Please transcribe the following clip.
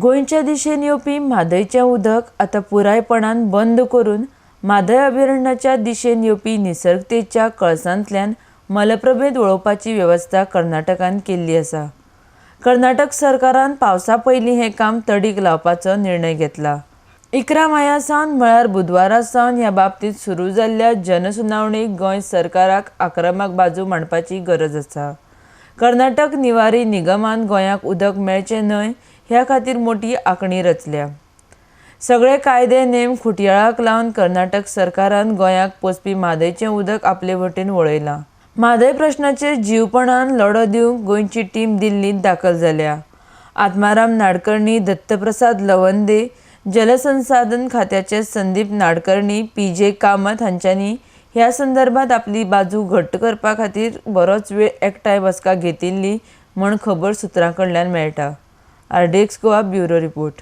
गोंयच्या दिशेन येवपी म्हादयचें उदक आतां पुरायपणान बंद करून म्हादय अभयारण्याच्या दिशेन येवपी निसर्गतेच्या कळसांतल्यान मलप्रभेत वळोवपाची वेवस्था कर्नाटकान केल्ली आसा। कर्नाटक सरकारान पावसा पयलीं हें काम तडीक लावपाचो निर्णय घेतला। 11 माया सावन म्हळ्यार बुधवारा सावन ह्या बाबतींत सुरू जाल्ल्या जनसुनावणेक गोंय सरकाराक आक्रमक बाजू मांडपाची गरज आसा। कर्नाटक निवारी निगमान गोंयाक उदक मेळचें न्हय ह्या खातीर मोठी आंखणी रचल्या। सगळे कायदे नेम खुटयाळाक लावन कर्नाटक सरकारान गोंयाक पोचपी म्हादयचें उदक आपले वटेन वळयलां। म्हादय प्रश्नाचेर जीवपणान लढो दिवंक गोंयची टीम दिल्लींत दाखल जाल्या। आत्माराम नाडकर्णी, दत्तप्रसाद लवंदे, जलसंसाधन खात्याचे संदीप नाडकर्णी, पी.जे. कामत हांच्यांनी ह्या संदर्भात आपली बाजू घट्ट करपा खातीर बरोच वेळ एकठांय बसका घेतिल्ली म्हूण खबर सुत्रां कडल्यान मेळटा। RDX Goa bureau report.